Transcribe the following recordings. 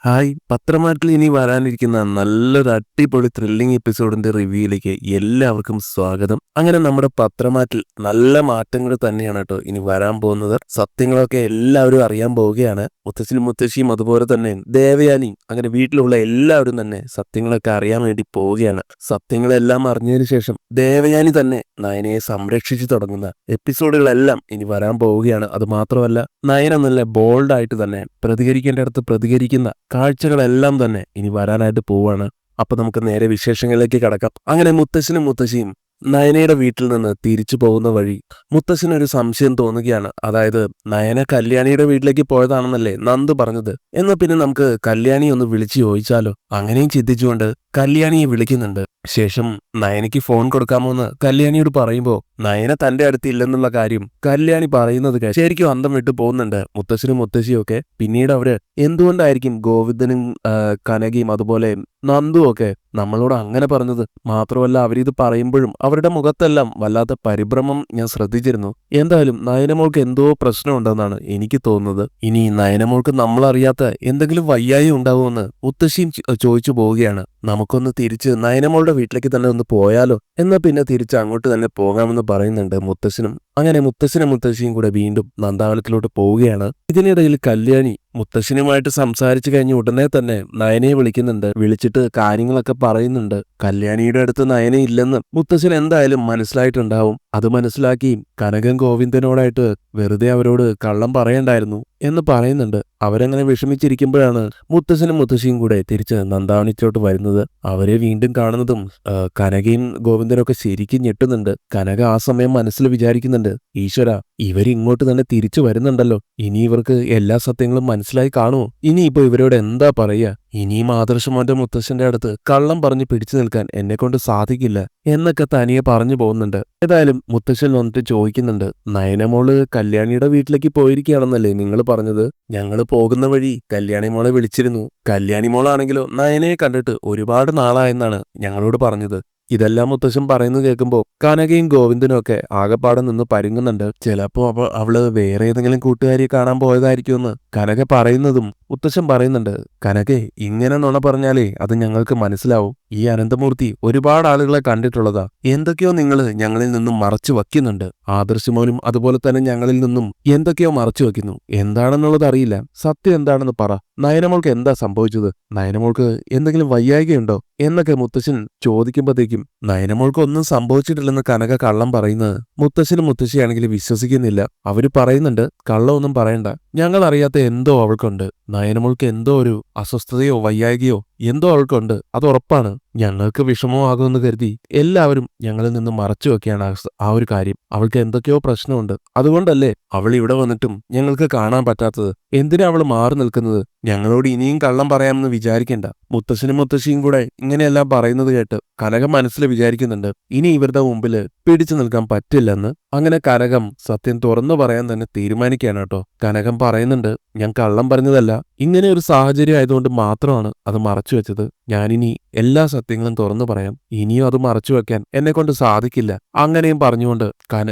Hi! പത്രമാറ്റിൽ ഇനി വരാനിരിക്കുന്ന നല്ലൊരു അടിപൊളി ത്രില്ലിംഗ് എപ്പിസോഡിന്റെ റിവ്യൂയിലേക്ക് എല്ലാവർക്കും സ്വാഗതം. അങ്ങനെ നമ്മുടെ പത്രമാറ്റിൽ നല്ല മാറ്റങ്ങൾ തന്നെയാണ് കേട്ടോ ഇനി വരാൻ പോകുന്നത്. സത്യങ്ങളൊക്കെ എല്ലാവരും അറിയാൻ പോവുകയാണ്. മുത്തശ്ശനും മുത്തശ്ശിയും അതുപോലെ തന്നെ ദേവയാനിയും അങ്ങനെ വീട്ടിലുള്ള എല്ലാവരും തന്നെ സത്യങ്ങളൊക്കെ അറിയാൻ വേണ്ടി പോവുകയാണ്. സത്യങ്ങളെല്ലാം അറിഞ്ഞതിന് ശേഷം ദേവയാനി തന്നെ നയനയെ സംരക്ഷിച്ചു തുടങ്ങുന്ന എപ്പിസോഡുകളെല്ലാം ഇനി വരാൻ പോവുകയാണ്. അത് മാത്രമല്ല, നയന നല്ല ബോൾഡായിട്ട് തന്നെ പ്രതികരിക്കേണ്ടടുത്ത് പ്രതികരിക്കുന്ന കാഴ്ചകളെല്ലാം തന്നെ ഇനി വരാനായിട്ട് പോവാണ്. അപ്പൊ നമുക്ക് നേരെ വിശേഷങ്ങളിലേക്ക് കടക്കാം. അങ്ങനെ മുത്തശ്ശനും മുത്തശ്ശിയും നയനയുടെ വീട്ടിൽ നിന്ന് തിരിച്ചു പോകുന്ന വഴി മുത്തശ്ശനൊരു സംശയം തോന്നുകയാണ്. അതായത് നയന കല്യാണിയുടെ വീട്ടിലേക്ക് പോയതാണെന്നല്ലേ നന്ദു പറഞ്ഞത്. എന്നാ പിന്നെ നമുക്ക് കല്യാണി ഒന്ന് വിളിച്ചു ചോദിച്ചാലോ? അങ്ങനെയും ചിന്തിച്ചുകൊണ്ട് കല്യാണിയെ വിളിക്കുന്നുണ്ട്. ശേഷം നയനയ്ക്ക് ഫോൺ കൊടുക്കാമോന്ന് കല്യാണിയോട് പറയുമ്പോൾ നയന തന്റെ അടുത്ത് ഇല്ലെന്നുള്ള കാര്യം കല്യാണി പറയുന്നത് ശരിക്കും അന്തം വിട്ടു പോകുന്നുണ്ട് മുത്തശ്ശനും മുത്തശ്ശിയും ഒക്കെ. പിന്നീട് അവര് എന്തുകൊണ്ടായിരിക്കും ഗോവിന്ദനും കനകയും അതുപോലെ നന്ദുവും ഒക്കെ നമ്മളോട് അങ്ങനെ പറഞ്ഞത്? മാത്രമല്ല, അവരിത് പറയുമ്പോഴും അവരുടെ മുഖത്തെല്ലാം വല്ലാത്ത പരിഭ്രമം ഞാൻ ശ്രദ്ധിച്ചിരുന്നു. എന്തായാലും നയനമോൾക്ക് എന്തോ പ്രശ്നമുണ്ടെന്നാണ് എനിക്ക് തോന്നുന്നത്. ഇനി നയനമോൾക്ക് നമ്മളറിയാത്ത എന്തെങ്കിലും വയ്യായി ഉണ്ടാവുമെന്ന് മുത്തശ്ശിയും ചോദിച്ചു പോവുകയാണ്. നമുക്കൊന്ന് തിരിച്ച് നയനമോളുടെ വീട്ടിലേക്ക് തന്നെ ഒന്ന് പോയാലോ? എന്നാ പിന്നെ തിരിച്ച് അങ്ങോട്ട് തന്നെ പോകാമെന്ന് പറയുന്നുണ്ട് മുത്തശ്ശനും. അങ്ങനെ മുത്തശ്ശനും മുത്തശ്ശിയും കൂടെ വീണ്ടും നന്ദാവനത്തിലോട്ട് പോവുകയാണ്. ഇതിനിടയിൽ കല്യാണി മുത്തശ്ശനുമായിട്ട് സംസാരിച്ചു കഴിഞ്ഞ ഉടനെ തന്നെ നയനയെ വിളിക്കുന്നുണ്ട്. വിളിച്ചിട്ട് കാര്യങ്ങളൊക്കെ പറയുന്നുണ്ട്. കല്യാണിയുടെ അടുത്ത് നയന ഇല്ലെന്ന് മുത്തശ്ശൻ എന്തായാലും മനസ്സിലായിട്ടുണ്ടാവും. അത് മനസ്സിലാക്കി കനകൻ ഗോവിന്ദനോടായിട്ട് വെറുതെ അവരോട് കള്ളം പറയണ്ടായിരുന്നു എന്ന് പറയുന്നുണ്ട്. അവരങ്ങനെ വിഷമിച്ചിരിക്കുമ്പോഴാണ് മുത്തശ്ശനും മുത്തശ്ശിയും കൂടെ തിരിച്ച് നന്ദാവനത്തിലോട്ട് വരുന്നത്. അവരെ വീണ്ടും കാണുന്നതും കനകയും ഗോവിന്ദനൊക്കെ ശരിക്കും ഞെട്ടുന്നുണ്ട്. കനക ആ സമയം മനസ്സിൽ വിചാരിക്കുന്നുണ്ട്, ഈശ്വര, ഇവരിങ്ങോട്ട് തന്നെ തിരിച്ചു വരുന്നുണ്ടല്ലോ. ഇനി ഇവർക്ക് എല്ലാ സത്യങ്ങളും മനസ്സിലായി കാണുമോ? ഇനിയിപ്പോ ഇവരോട് എന്താ പറയുക? ഇനിയും ആദർശമോന്റെ മുത്തശ്ശന്റെ അടുത്ത് കള്ളം പറഞ്ഞ് പിടിച്ചു നിൽക്കാൻ എന്നെ കൊണ്ട് സാധിക്കില്ല എന്നൊക്കെ തനിയെ പറഞ്ഞു പോകുന്നുണ്ട്. ഏതായാലും മുത്തശ്ശൻ വന്നിട്ട് ചോദിക്കുന്നുണ്ട്, നയനമോള് കല്യാണിയുടെ വീട്ടിലേക്ക് പോയിരിക്കുകയാണെന്നല്ലേ നിങ്ങൾ പറഞ്ഞത്? ഞങ്ങൾ പോകുന്ന വഴി കല്യാണി മോളെ വിളിച്ചിരുന്നു. കല്യാണി മോളാണെങ്കിലോ നയനയെ കണ്ടിട്ട് ഒരുപാട് നാളായെന്നാണ് ഞങ്ങളോട് പറഞ്ഞത്. ഇതെല്ലാം മുത്തശ്ശൻ പറയുന്നത് കേൾക്കുമ്പോൾ കനകയും ഗോവിന്ദനും ഒക്കെ ആകെപ്പാടെ നിന്ന് പരുങ്ങുന്നുണ്ട്. ചിലപ്പോ അവള് വേറെ ഏതെങ്കിലും കൂട്ടുകാരിയെ കാണാൻ പോയതായിരിക്കുമെന്ന് കനക പറയുന്നതും മുത്തശ്ശൻ പറയുന്നുണ്ട്, കനകെ, ഇങ്ങനെ നുണ പറഞ്ഞാലേ അത് ഞങ്ങൾക്ക് മനസ്സിലാവും. ഈ അനന്തമൂർത്തി ഒരുപാട് ആളുകളെ കണ്ടിട്ടുള്ളതാ. എന്തൊക്കെയോ നിങ്ങൾ ഞങ്ങളിൽ നിന്നും മറച്ചു വയ്ക്കുന്നുണ്ട്. ആദർശമോനും അതുപോലെ തന്നെ ഞങ്ങളിൽ നിന്നും എന്തൊക്കെയോ മറച്ചു വയ്ക്കുന്നു. എന്താണെന്നുള്ളത് അറിയില്ല. സത്യം എന്താണെന്ന് പറ. നയനമോൾക്ക് എന്താ സംഭവിച്ചത്? നയനമോൾക്ക് എന്തെങ്കിലും വയ്യായികയുണ്ടോ എന്നൊക്കെ മുത്തശ്ശൻ ചോദിക്കുമ്പോഴത്തേക്കും നയനമോൾക്ക് ഒന്നും സംഭവിച്ചിട്ടില്ലെന്ന് കനക കള്ളം പറയുന്നത് മുത്തശ്ശനും മുത്തശ്ശിയാണെങ്കിലും വിശ്വസിക്കുന്നില്ല. അവര് പറയുന്നുണ്ട്, കള്ളമൊന്നും പറയണ്ട, ഞങ്ങൾ അറിയാത്ത എന്തോ അവൾക്കുണ്ട്. നയനമോൾക്ക് എന്തോ ഒരു അസ്വസ്ഥതയോ വയ്യായികയോ എന്തോ അവൾക്കുണ്ട്, അത് ഉറപ്പാണ്. ഞങ്ങൾക്ക് വിഷമമാകുമെന്ന് കരുതി എല്ലാവരും ഞങ്ങളിൽ നിന്ന് മറച്ചു വെക്കുകയാണ് ആ ഒരു കാര്യം. അവൾക്ക് എന്തൊക്കെയോ പ്രശ്നമുണ്ട്. അതുകൊണ്ടല്ലേ അവൾ ഇവിടെ വന്നിട്ടും ഞങ്ങൾക്ക് കാണാൻ പറ്റാത്തത്? എന്തിനാ അവൾ മാറി നിൽക്കുന്നത്? ഞങ്ങളോട് ഇനിയും കള്ളം പറയാമെന്ന് വിചാരിക്കണ്ട. മുത്തശ്ശനും മുത്തശ്ശിയും കൂടെ ഇങ്ങനെയെല്ലാം പറയുന്നത് കേട്ട് കനകം മനസ്സിൽ വിചാരിക്കുന്നുണ്ട്, ഇനി ഇവരുടെ മുമ്പിൽ പിടിച്ചു നിൽക്കാൻ പറ്റില്ലെന്ന്. അങ്ങനെ കനകം സത്യം തുറന്നു പറയാൻ തന്നെ തീരുമാനിക്കുകയാണ് കേട്ടോ. കനകം പറയുന്നുണ്ട്, ഞാൻ കള്ളം പറഞ്ഞതല്ല, ഇങ്ങനെ ഒരു സാഹചര്യം ആയതുകൊണ്ട് മാത്രമാണ് അത് മറച്ചു വെച്ചത്. ഞാനിനി എല്ലാ സത്യങ്ങളും തുറന്നു പറയാം. ഇനിയും അത് മറച്ചു വെക്കാൻ എന്നെ കൊണ്ട് സാധിക്കില്ല. അങ്ങനെയും പറഞ്ഞുകൊണ്ട്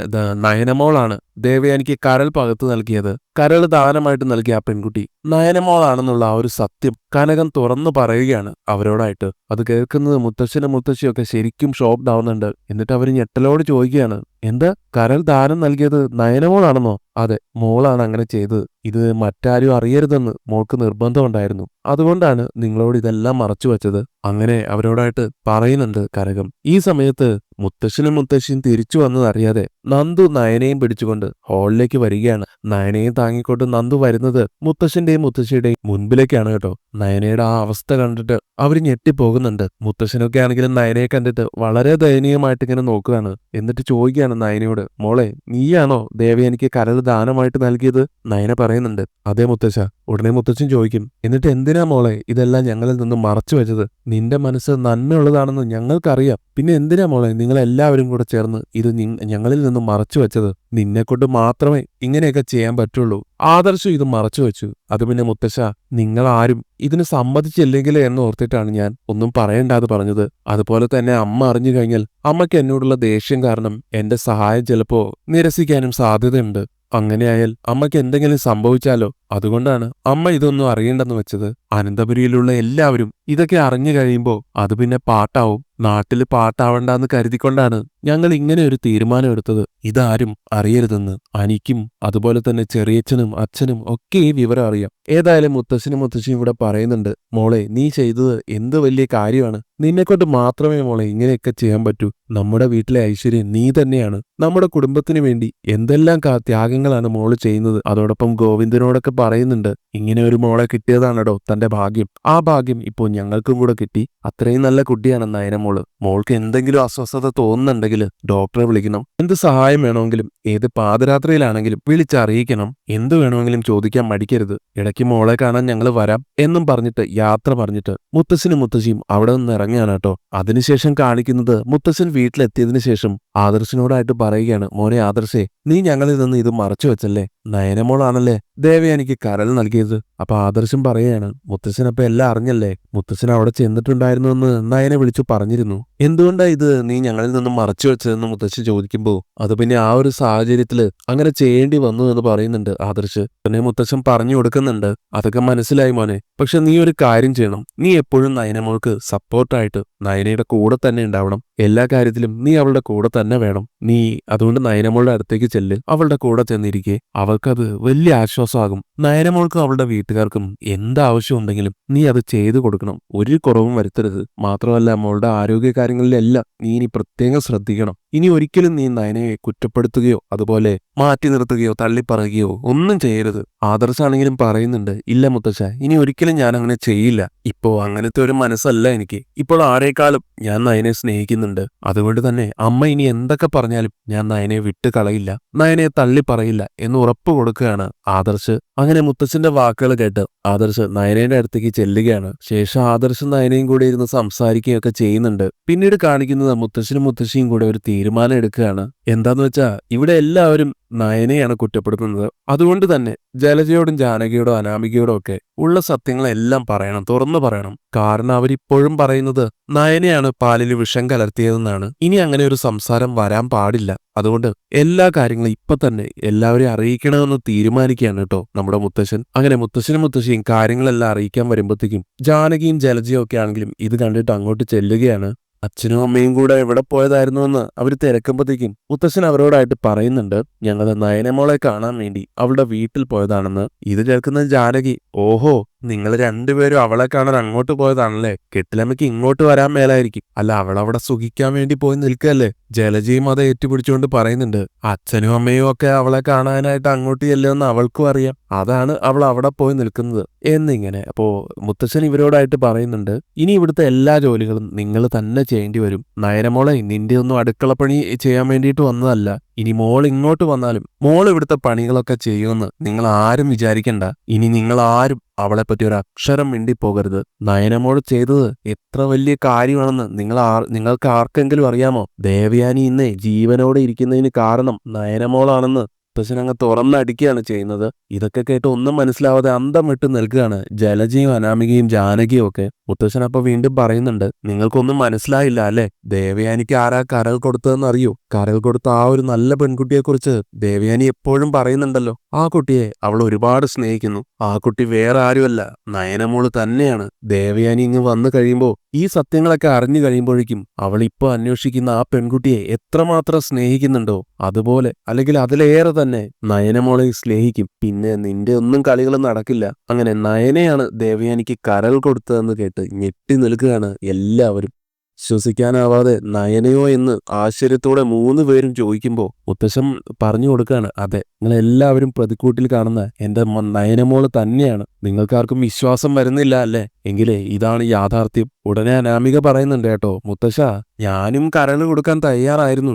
നയനമോളാണ് ദേവയാനിക്ക് കരൾ പകർത്തു നൽകിയത്. കരൾ ദാനമായിട്ട് നൽകിയ ആ പെൺകുട്ടി നയനമോളാണെന്നുള്ള ആ ഒരു സത്യം കനകം തുറന്നു പറയുകയാണ് അവരോടായിട്ട്. അത് കേൾക്കുന്നത് മുത്തശ്ശനും മുത്തശ്ശിയൊക്കെ ശരിക്കും ഷോക്ക്ഡ് ആവുന്നുണ്ട്. എന്നിട്ട് അവർ ഞെട്ടലോട് ചോദിക്കുകയാണ്, എന്താ, കരൾ ദാനം നൽകിയത് നയനമോളാണെന്നോ? അതെ, മോളാണ് അങ്ങനെ ചെയ്തത്. ഇത് മറ്റാരും അറിയരുതെന്ന് മോൾക്ക് നിർബന്ധമുണ്ടായിരുന്നു. അതുകൊണ്ടാണ് നിങ്ങളോട് ഇതെല്ലാം മറച്ചു വെച്ചത്. അങ്ങനെ അവരോടായിട്ട് പറയുന്നുണ്ട് കനകം. ഈ സമയത്ത് മുത്തശ്ശനും മുത്തശ്ശിയും തിരിച്ചു വന്നതറിയാതെ നന്ദു നയനയും പിടിച്ചുകൊണ്ട് ഹാളിലേക്ക് വരികയാണ്. നയനയും താങ്ങിക്കൊണ്ട് നന്ദു വരുന്നത് മുത്തശ്ശന്റെയും മുത്തശ്ശിയുടെയും മുൻപിലേക്കാണ് കേട്ടോ. നയനയുടെ ആ അവസ്ഥ കണ്ടിട്ട് അവർ ഞെട്ടിപ്പോകുന്നുണ്ട്. മുത്തശ്ശനൊക്കെ ആണെങ്കിലും നയനയെ കണ്ടിട്ട് വളരെ ദയനീയമായിട്ട് ഇങ്ങനെ നോക്കുകയാണ്. എന്നിട്ട് ചോദിക്കുകയാണ് നയനയോട്, മോളെ, നീയാണോ ദേവയാനിക്ക് കരൾ ദാനമായിട്ട് നൽകിയത്? നയന പറയുന്നുണ്ട്, അതെ മുത്തശ്ശ. ഉടനെ മുത്തശ്ശൻ ചോദിക്കും, എന്നിട്ട് എന്തിനാ മോളെ ഇതെല്ലാം ഞങ്ങളിൽ നിന്നും മറച്ചു വെച്ചത്? നിന്റെ മനസ്സ് നന്മയുള്ളതാണെന്ന് ഞങ്ങൾക്കറിയാം. പിന്നെ എന്തിനാ മോളെ നിങ്ങളെല്ലാവരും കൂടെ ചേർന്ന് ഇത് ഞങ്ങളിൽ നിന്നും മറച്ചു വെച്ചത്? നിന്നെക്കൊണ്ട് മാത്രമേ ഇങ്ങനെയൊക്കെ ചെയ്യാൻ പറ്റുള്ളൂ. ആദർശം ഇത് മറച്ചു വെച്ചു. അത് പിന്നെ മുത്തശ്ശ, നിങ്ങളാരും ഇതിന് സമ്മതിച്ചില്ലെങ്കിലേ എന്ന് ഓർത്തിട്ടാണ് ഞാൻ ഒന്നും പറയണ്ടാന്ന് പറഞ്ഞത്. അതുപോലെ തന്നെ അമ്മ അറിഞ്ഞു കഴിഞ്ഞാൽ അമ്മയ്ക്ക് എന്നോടുള്ള ദേഷ്യം കാരണം എന്റെ സഹായം ചിലപ്പോ നിരസിക്കാനും സാധ്യതയുണ്ട്. അങ്ങനെയായാൽ അമ്മയ്ക്ക് എന്തെങ്കിലും സംഭവിച്ചാലോ? അതുകൊണ്ടാണ് അമ്മ ഇതൊന്നും അറിയണ്ടെന്ന് വെച്ചത്. അനന്തപുരിയിലുള്ള എല്ലാവരും ഇതൊക്കെ അറിഞ്ഞു കഴിയുമ്പോൾ അത് പിന്നെ പാട്ടാവും. നാട്ടില് പാട്ടാവണ്ടെന്ന് കരുതിക്കൊണ്ടാണ് ഞങ്ങൾ ഇങ്ങനെ ഒരു തീരുമാനം എടുത്തത്. ഇതാരും അറിയരുതെന്ന്. അനിക്കും അതുപോലെ തന്നെ ചെറിയച്ഛനും അച്ഛനും ഒക്കെ ഈ വിവരം അറിയാം. ഏതായാലും മുത്തശ്ശനും മുത്തശ്ശിയും ഇവിടെ പറയുന്നുണ്ട്, മോളെ നീ ചെയ്തത് എന്ത് വലിയ കാര്യമാണ്. നിന്നെക്കൊണ്ട് മാത്രമേ മോളെ ഇങ്ങനെയൊക്കെ ചെയ്യാൻ പറ്റൂ. നമ്മുടെ വീട്ടിലെ ഐശ്വര്യം നീ തന്നെയാണ്. നമ്മുടെ കുടുംബത്തിന് വേണ്ടി എന്തെല്ലാം ത്യാഗങ്ങളാണ് മോള് ചെയ്യുന്നത്. അതോടൊപ്പം ഗോവിന്ദനോടൊക്കെ പറയുന്നുണ്ട്, ഇങ്ങനെ ഒരു മോളെ കിട്ടിയതാണടോ തന്റെ ഭാഗ്യം. ആ ഭാഗ്യം ഇപ്പോൾ ഞങ്ങൾക്കും കൂടെ കിട്ടി. അത്രയും നല്ല കുട്ടിയാണ് നയനമോള്. മോൾക്ക് എന്തെങ്കിലും അസ്വസ്ഥത തോന്നുന്നുണ്ടെങ്കിൽ ഡോക്ടറെ വിളിക്കണം. എന്ത് സഹായം വേണമെങ്കിലും ഏത് പാതിരാത്രിയിലാണെങ്കിലും വിളിച്ചറിയിക്കണം. എന്ത് വേണമെങ്കിലും ചോദിക്കാൻ മടിക്കരുത്. ഇടയ്ക്ക് മോളെ കാണാൻ ഞങ്ങൾ വരാം എന്നും പറഞ്ഞിട്ട് യാത്ര പറഞ്ഞിട്ട് മുത്തശ്ശനും മുത്തശ്ശിയും അവിടെ നിന്ന് ഇറങ്ങിയാണ് കേട്ടോ. അതിനുശേഷം കാണിക്കുന്നത് മുത്തശ്ശൻ വീട്ടിലെത്തിയതിനു ശേഷം ആദർശിനോടായിട്ട് പറയുകയാണ്, മോനെ ആദർശേ, നീ ഞങ്ങളിൽ നിന്ന് ഇത് മറച്ചു വെച്ചല്ലേ? നയനമോളാണല്ലേ ദേവയാനിക്ക് കരൾ നൽകിയത്. അപ്പൊ ആദർശം പറയുകയാണ്, മുത്തശ്ശൻ അപ്പൊ എല്ലാം അറിഞ്ഞല്ലേ? മുത്തശ്ശൻ അവിടെ ചെന്നിട്ടുണ്ടായിരുന്നു എന്ന് നയനെ വിളിച്ചു പറഞ്ഞിരുന്നു. എന്തുകൊണ്ടാ ഇത് നീ ഞങ്ങളിൽ നിന്നും മറച്ചു വെച്ചതെന്ന് മുത്തശ്ശി ചോദിക്കുമ്പോ അത് പിന്നെ ആ ഒരു സാഹചര്യത്തില് അങ്ങനെ ചെയ്യേണ്ടി വന്നു എന്ന് പറയുന്നുണ്ട് ആദർശ്. പിന്നെ മുത്തശ്ശൻ പറഞ്ഞു കൊടുക്കുന്നുണ്ട്, അതൊക്കെ മനസ്സിലായി മോനെ. പക്ഷെ നീ ഒരു കാര്യം ചെയ്യണം. നീ എപ്പോഴും നയനമോൾക്ക് സപ്പോർട്ടായിട്ട് നയനയുടെ കൂടെ തന്നെ ഉണ്ടാവണം. എല്ലാ കാര്യത്തിലും നീ അവളുടെ കൂടെ തന്നെ വേണം. നീ അതുകൊണ്ട് നയനമോളുടെ അടുത്തേക്ക് ചെല്ല്. അവളുടെ കൂടെ ചെന്നിരിക്കെ അവൾക്കത് വലിയ ആശ്വാസമാകും. നയനമോൾക്കും അവളുടെ വീട്ടുകാർക്കും എന്താവശ്യം ഉണ്ടെങ്കിലും നീ അത് ചെയ്തു കൊടുക്കണം. ഒരു കുറവും വരുത്തരുത്. മാത്രമല്ല മോളുടെ ആരോഗ്യ കാര്യങ്ങളിലെല്ലാം നീ ഇനി പ്രത്യേകം ശ്രദ്ധിക്കണം. ഇനി ഒരിക്കലും നീ നയനയെ കുറ്റപ്പെടുത്തുകയോ അതുപോലെ മാറ്റി നിർത്തുകയോ തള്ളിപ്പറയുകയോ ഒന്നും ചെയ്യരുത്. ആദർശാണെങ്കിലും പറയുന്നുണ്ട്, ഇല്ല മുത്തശ്ശ, ഇനി ഒരിക്കലും ഞാൻ അങ്ങനെ ചെയ്യില്ല. ഇപ്പോ അങ്ങനത്തെ ഒരു മനസ്സല്ല എനിക്ക്. ഇപ്പോൾ ആരേക്കാളും ഞാൻ നയനെ സ്നേഹിക്കുന്നുണ്ട്. അതുകൊണ്ട് തന്നെ അമ്മ ഇനി എന്തൊക്കെ പറഞ്ഞാലും ഞാൻ നയനെ വിട്ട് കളയില്ല, നയനെ തള്ളി പറയില്ല എന്ന് ഉറപ്പ് കൊടുക്കുകയാണ് ആദർശ്. അങ്ങനെ മുത്തച്ഛന്റെ വാക്കുകൾ കേട്ട് ആദർശ് നയനയുടെ അടുത്തേക്ക് ചെല്ലുകയാണ്. ശേഷം ആദർശ് നയനയും കൂടെ ഇരുന്ന് സംസാരിക്കുകയൊക്കെ ചെയ്യുന്നുണ്ട്. പിന്നീട് കാണിക്കുന്നത് മുത്തച്ഛനും മുത്തശ്ശിയും കൂടെ ഒരു തീരുമാനം എടുക്കുകയാണ്. എന്താന്ന് വെച്ചാ ഇവിടെ എല്ലാവരും നയനെയാണ് കുറ്റപ്പെടുത്തുന്നത്. അതുകൊണ്ട് തന്നെ ജലജയോടും ജാനകിയോടും അനാമികയോടും ഒക്കെ ഉള്ള സത്യങ്ങളെല്ലാം പറയണം, തുറന്നു പറയണം. കാരണം അവരിപ്പോഴും പറയുന്നത് നയനെയാണ് പാലിൽ വിഷം കലർത്തിയതെന്നാണ്. ഇനി അങ്ങനെ ഒരു സംസാരം വരാൻ പാടില്ല. അതുകൊണ്ട് എല്ലാ കാര്യങ്ങളും ഇപ്പൊ തന്നെ എല്ലാവരെയും അറിയിക്കണമെന്ന് തീരുമാനിക്കുകയാണ് കേട്ടോ നമ്മുടെ മുത്തശ്ശൻ. അങ്ങനെ മുത്തശ്ശനും മുത്തശ്ശിയും കാര്യങ്ങളെല്ലാം അറിയിക്കാൻ വരുമ്പോഴത്തേക്കും ജാനകിയും ജലജയും ഒക്കെ ആണെങ്കിലും ഇത് കണ്ടിട്ട് അങ്ങോട്ട് ചെല്ലുകയാണ്. അച്ഛനും അമ്മയും കൂടെ എവിടെ പോയതായിരുന്നു എന്ന് അവർ തിരക്കുമ്പോഴത്തേക്കും മുത്തശ്ശൻ അവരോടായിട്ട് പറയുന്നുണ്ട്, ഞങ്ങൾ നയനമോളെ കാണാൻ വേണ്ടി അവളുടെ വീട്ടിൽ പോയതാണെന്ന്. ഇത് കേൾക്കുന്ന ജാനകി, ഓഹോ, നിങ്ങൾ രണ്ടുപേരും അവളെ കാണാൻ അങ്ങോട്ട് പോയതാണല്ലേ? കെട്ടിലമ്മയ്ക്ക് ഇങ്ങോട്ട് വരാൻ മേലായിരിക്കും. അല്ല, അവളവിടെ സുഖിക്കാൻ വേണ്ടി പോയി നിൽക്കല്ലേ? ജലജയും അത് ഏറ്റുപിടിച്ചുകൊണ്ട് പറയുന്നുണ്ട്, അച്ഛനും അമ്മയും ഒക്കെ അവളെ കാണാനായിട്ട് അങ്ങോട്ട് ചെല്ലുമെന്ന് അവൾക്കും അറിയാം. അതാണ് അവൾ അവിടെ പോയി നിൽക്കുന്നത് എന്നിങ്ങനെ. അപ്പോ മുത്തശ്ശൻ ഇവരോടായിട്ട് പറയുന്നുണ്ട്, ഇനി ഇവിടുത്തെ എല്ലാ ജോലികളും നിങ്ങൾ തന്നെ ചെയ്യേണ്ടി വരും. നയനമോളെ, നിന്റെ ഒന്നും അടുക്കളപ്പണി ചെയ്യാൻ വേണ്ടിയിട്ട് വന്നതല്ല. ഇനി മോൾ ഇങ്ങോട്ട് വന്നാലും മോൾ ഇവിടുത്തെ പണികളൊക്കെ ചെയ്യുമെന്ന് നിങ്ങൾ ആരും വിചാരിക്കണ്ട. ഇനി നിങ്ങൾ ആരും അവളെ പറ്റി ഒരു അക്ഷരം മിണ്ടിപ്പോകരുത്. നയനമോൾ ചെയ്തത് എത്ര വലിയ കാര്യമാണെന്ന് നിങ്ങൾക്ക് ആർക്കെങ്കിലും അറിയാമോ? ദേവയാനി ഇന്നേ ജീവനോടെ ഇരിക്കുന്നതിന് കാരണം നയനമോളാണെന്ന് മുത്തശ്ശനങ്ങ് തുറന്നടിക്കുകയാണ് ചെയ്യുന്നത്. ഇതൊക്കെ കേട്ട് ഒന്നും മനസ്സിലാവാതെ അന്തം വിട്ട് നിൽക്കുകയാണ് ജലജയും അനാമികയും ജാനകിയും ഒക്കെ. മുത്തശ്ശൻ അപ്പൊ വീണ്ടും പറയുന്നുണ്ട്, നിങ്ങൾക്കൊന്നും മനസ്സിലായില്ല അല്ലെ? ദേവയാനിക്ക് ആരാ കരൾ കൊടുത്തതെന്ന് അറിയോ? കരൾ കൊടുത്ത ആ ഒരു നല്ല പെൺകുട്ടിയെ കുറിച്ച് ദേവയാനി എപ്പോഴും പറയുന്നുണ്ടല്ലോ. ആ കുട്ടിയെ അവൾ ഒരുപാട് സ്നേഹിക്കുന്നു. ആ കുട്ടി വേറെ ആരുമല്ല, നയനമോള് തന്നെയാണ്. ദേവയാനി ഇങ്ങ് വന്നു കഴിയുമ്പോ ഈ സത്യങ്ങളൊക്കെ അറിഞ്ഞു കഴിയുമ്പോഴേക്കും അവൾ ഇപ്പൊ അന്വേഷിക്കുന്ന ആ പെൺകുട്ടിയെ എത്രമാത്രം സ്നേഹിക്കുന്നുണ്ടോ അതുപോലെ അല്ലെങ്കിൽ അതിലേറെ തന്നെ നയനമോളെ സ്നേഹിക്കും. പിന്നെ നിന്റെ ഒന്നും കളികൾ നടക്കില്ല. അങ്ങനെ നയനയാണ് ദേവയാനിക്ക് കരൾ കൊടുത്തതെന്ന് കേട്ട് ഞെട്ടി നിൽക്കുകയാണ് എല്ലാവരും. വിശ്വസിക്കാനാവാതെ നയനയോ എന്ന് ആശ്ചര്യത്തോടെ 3 പേരും ചോദിക്കുമ്പോൾ മുത്തശ്ശൻ പറഞ്ഞു കൊടുക്കുകയാണ്, അതെ, നിങ്ങൾ എല്ലാവരും പ്രതിക്കൂട്ടിൽ കാണുന്ന എന്റെ നയനമോള് തന്നെയാണ്. നിങ്ങൾക്കാർക്കും വിശ്വാസം വരുന്നില്ല അല്ലേ? എങ്കിലേ ഇതാണ് യാഥാർത്ഥ്യം. ഉടനെ അനാമിക പറയുന്നുണ്ട്, കേട്ടോ മുത്തശ്ശ, ഞാനും കരൾ കൊടുക്കാൻ തയ്യാറായിരുന്നു.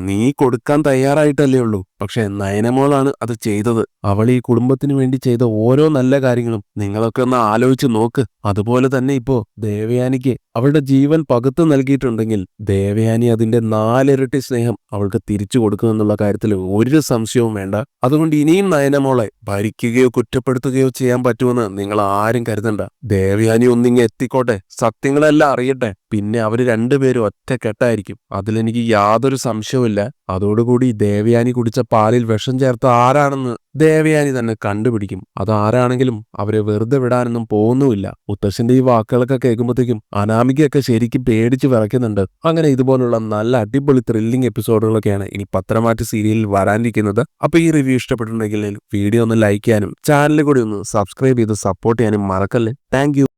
നീ കൊടുക്കാൻ തയ്യാറായിട്ടല്ലേ ഉള്ളൂ. പക്ഷെ നയനമോളാണ് അത് ചെയ്തത്. അവൾ ഈ കുടുംബത്തിന് വേണ്ടി ചെയ്ത ഓരോ നല്ല കാര്യങ്ങളും നിങ്ങളൊക്കെ ഒന്ന് ആലോചിച്ച് നോക്ക്. അതുപോലെ തന്നെ ഇപ്പോ ദേവയാനിക്ക് അവളുടെ ജീവൻ പകുത്തു നൽകിയിട്ടുണ്ടെങ്കിൽ ദേവയാനി അതിന്റെ 4 ഇരട്ടി സ്നേഹം അവൾക്ക് തിരിച്ചു കൊടുക്കുമെന്നുള്ള കാര്യത്തിൽ ഒരു സംശയവും വേണ്ട. അതുകൊണ്ട് ഇനിയും നയനമോളെ ഭരിക്കുകയോ കുറ്റപ്പെടുത്തുകയോ ചെയ്യാൻ പറ്റുമെന്ന് നിങ്ങൾ ആരും കരുതണ്ട. ദേവയാനി ഒന്നിങ്ങ് എത്തിക്കോട്ടെ, സത്യങ്ങളെല്ലാം അറിയട്ടെ. പിന്നെ അവര് രണ്ടുപേരും ഒറ്റക്കെട്ടായിരിക്കും. അതിലെനിക്ക് യാതൊരു സംശയവുമില്ല. അതോടുകൂടി ദേവയാനി കുടിച്ച പാലിൽ വിഷം ചേർത്ത ആരാണെന്ന് ദേവയാനി തന്നെ കണ്ടുപിടിക്കും. അതാരാണെങ്കിലും അവരെ വെറുതെ വിടാനൊന്നും പോകുന്നുമില്ല. മുത്തശ്ശന്റെ ഈ വാക്കുകളൊക്കെ കേൾക്കുമ്പോഴത്തേക്കും അനാമികയൊക്കെ ശരിക്കും പേടിച്ച് വിറയ്ക്കുന്നുണ്ട്. അങ്ങനെ ഇതുപോലുള്ള നല്ല അടിപൊളി ത്രില്ലിംഗ് എപ്പിസോഡുകളൊക്കെയാണ് ഇനി പത്രമാറ്റ് സീരിയലിൽ വരാനിരിക്കുന്നത്. അപ്പൊ ഈ റിവ്യൂ ഇഷ്ടപ്പെട്ടിട്ടുണ്ടെങ്കിൽ വീഡിയോ ഒന്ന് ലൈക്ക് ചെയ്യാനും ചാനൽ കൂടി ഒന്ന് സബ്സ്ക്രൈബ് ചെയ്ത് സപ്പോർട്ട് ചെയ്യാനും മറക്കല്ലേ. താങ്ക്